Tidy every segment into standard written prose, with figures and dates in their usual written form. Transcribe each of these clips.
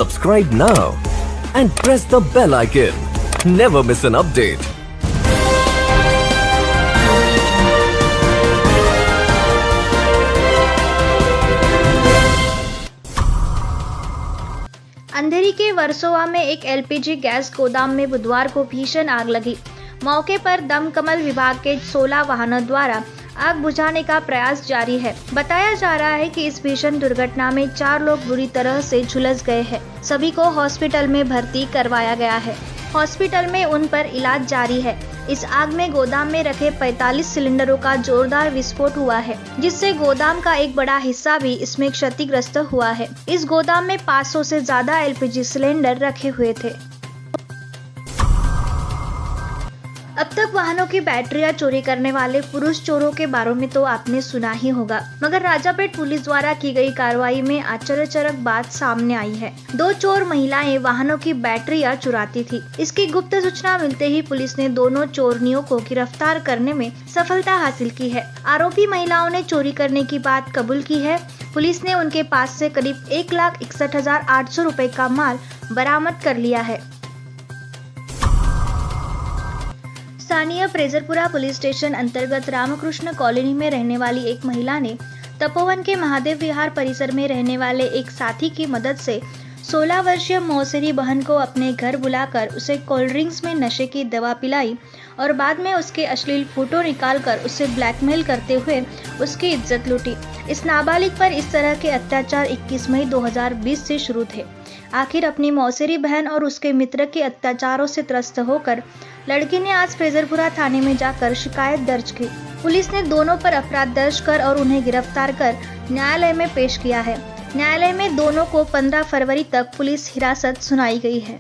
Subscribe now and press the bell icon. Never miss an update. अंधेरी के वर्सोवा में एक LPG gas गोदाम में बुधवार को भीषण आग लगी। मौके पर दमकल विभाग के 16 वाहनों द्वारा आग बुझाने का प्रयास जारी है। बताया जा रहा है कि इस भीषण दुर्घटना में 4 लोग बुरी तरह से झुलस गए हैं। सभी को हॉस्पिटल में भर्ती करवाया गया है। हॉस्पिटल में उन पर इलाज जारी है। इस आग में गोदाम में रखे 45 सिलेंडरों का जोरदार विस्फोट हुआ है, जिससे गोदाम का एक बड़ा हिस्सा भी इसमें क्षतिग्रस्त हुआ है। इस गोदाम में 500 से ज्यादा एलपीजी सिलेंडर रखे हुए थे। अब तक वाहनों की बैटरियां चोरी करने वाले पुरुष चोरों के बारे में तो आपने सुना ही होगा, मगर राजापेट पुलिस द्वारा की गई कार्रवाई में आश्चर्यजनक बात सामने आई है। 2 चोर महिलाएं वाहनों की बैटरियां चुराती थी। इसकी गुप्त सूचना मिलते ही पुलिस ने दोनों चोरनियों को गिरफ्तार करने में सफलता हासिल की है। आरोपी महिलाओं ने चोरी करने की बात कबूल की है। पुलिस ने उनके पास से करीब 1,61,800 रुपए का माल बरामद कर लिया है। स्थानीय प्रेजरपुरा पुलिस स्टेशन अंतर्गत रामकृष्ण कॉलोनी में रहने वाली एक महिला ने तपोवन के महादेव विहार परिसर में रहने वाले एक साथी की मदद से 16 वर्षीय मौसेरी बहन को अपने घर बुलाकर उसे कोल्ड ड्रिंक्स में नशे की दवा पिलाई और बाद में उसके अश्लील फोटो निकालकर उसे ब्लैकमेल करते हुए उसकी इज्जत लूटी। इस नाबालिग पर इस तरह के अत्याचार 21 मई 2020 से शुरू थे। आखिर अपनी मौसेरी बहन और उसके मित्र के अत्याचारों से त्रस्त होकर लड़की ने आज प्रेजरपुरा थाने में जाकर शिकायत दर्ज की। पुलिस ने दोनों पर अपराध दर्ज कर और उन्हें गिरफ्तार कर न्यायालय में पेश किया है। न्यायालय में दोनों को 15 फरवरी तक पुलिस हिरासत सुनाई गई है।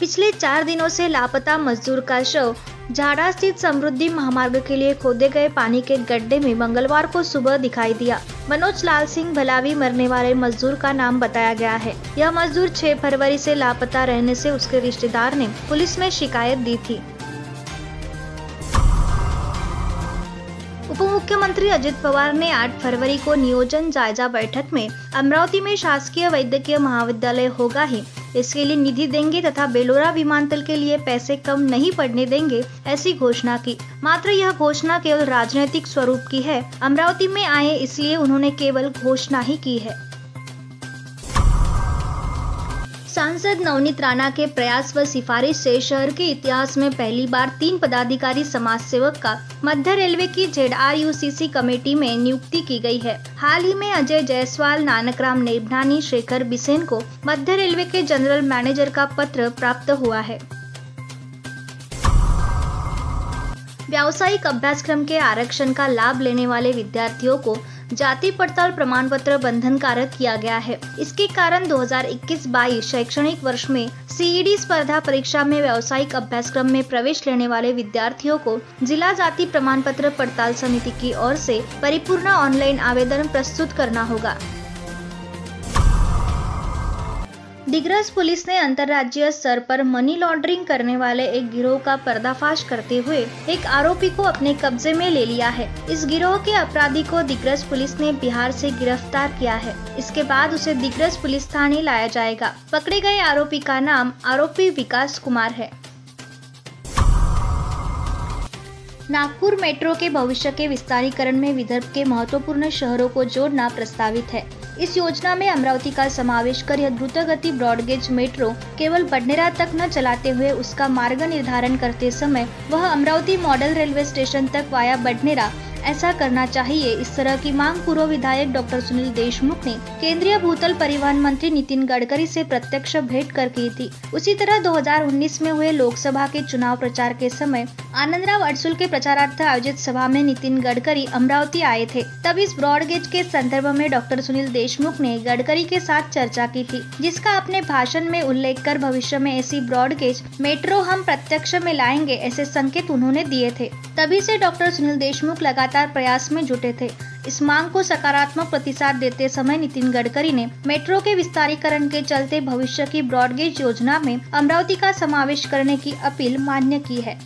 पिछले 4 दिनों से लापता मजदूर का शव झाड़ा स्थित समृद्धि महामार्ग के लिए खोदे गए पानी के गड्ढे में मंगलवार को सुबह दिखाई दिया। मनोज लाल सिंह भलावी मरने वाले मजदूर का नाम बताया गया है। यह मजदूर 6 फरवरी से लापता रहने से उसके रिश्तेदार ने पुलिस में शिकायत दी थी। उप मुख्यमंत्री अजित पवार ने 8 फरवरी को नियोजन जायजा बैठक में अमरावती में शासकीय वैद्यकीय महाविद्यालय होगा ही, इसके लिए निधि देंगे तथा बेलोरा विमानतल के लिए पैसे कम नहीं पड़ने देंगे, ऐसी घोषणा की। मात्र यह घोषणा केवल राजनीतिक स्वरूप की है। अमरावती में आए इसलिए उन्होंने केवल घोषणा ही की है। सांसद नवनीत राणा के प्रयास व सिफारिश से शहर के इतिहास में पहली बार 3 पदाधिकारी समाज सेवक का मध्य रेलवे की ZRUCC कमेटी में नियुक्ति की गई है। हाल ही में अजय जायसवाल, नानकराम नेभनानी, शेखर बिसेन को मध्य रेलवे के जनरल मैनेजर का पत्र प्राप्त हुआ है। व्यावसायिक अभ्यासक्रम के आरक्षण का लाभ लेने वाले विद्यार्थियों को जाति पड़ताल प्रमाण पत्र बंधनकारक किया गया है। इसके कारण 2021-22 शैक्षणिक वर्ष में CED स्पर्धा परीक्षा में व्यावसायिक अभ्यासक्रम में प्रवेश लेने वाले विद्यार्थियों को जिला जाति प्रमाण पत्र पड़ताल समिति की ओर से परिपूर्ण ऑनलाइन आवेदन प्रस्तुत करना होगा। दिग्रस पुलिस ने अंतर्राज्यीय स्तर पर मनी लॉन्ड्रिंग करने वाले एक गिरोह का पर्दाफाश करते हुए एक आरोपी को अपने कब्जे में ले लिया है। इस गिरोह के अपराधी को दिग्रस पुलिस ने बिहार से गिरफ्तार किया है। इसके बाद उसे दिग्रस पुलिस थाने लाया जाएगा। पकड़े गए आरोपी का नाम आरोपी विकास कुमार है। नागपुर मेट्रो के भविष्य के विस्तारीकरण में विदर्भ के महत्वपूर्ण शहरों को जोड़ना प्रस्तावित है। इस योजना में अमरावती का समावेश कर यह द्रुतगति ब्रॉडगेज मेट्रो केवल बडनेरा तक न चलाते हुए उसका मार्ग निर्धारण करते समय वह अमरावती मॉडल रेलवे स्टेशन तक वाया बडनेरा ऐसा करना चाहिए। इस तरह की मांग पूर्व विधायक डॉक्टर सुनील देशमुख ने केंद्रीय भूतल परिवहन मंत्री नितिन गडकरी से प्रत्यक्ष भेंट कर की थी। उसी तरह 2019 में हुए लोकसभा के चुनाव प्रचार के समय आनंदराव अडसुल के प्रचारार्थ आयोजित सभा में नितिन गडकरी अमरावती आए थे। तब इस ब्रॉडगेज के संदर्भ में डॉक्टर सुनील देशमुख ने गडकरी के साथ चर्चा की थी, जिसका अपने भाषण में उल्लेख कर भविष्य में ऐसी ब्रॉडगेज मेट्रो हम प्रत्यक्ष में लाएंगे ऐसे संकेत उन्होंने दिए थे। तभी से डॉक्टर सुनील देशमुख लगातार प्रयास में जुटे थे। इस मांग को सकारात्मक प्रतिसाद देते समय नितिन गडकरी ने मेट्रो के विस्तारीकरण के चलते भविष्य की ब्रॉडगेज योजना में अमरावती का समावेश करने की अपील मान्य की है।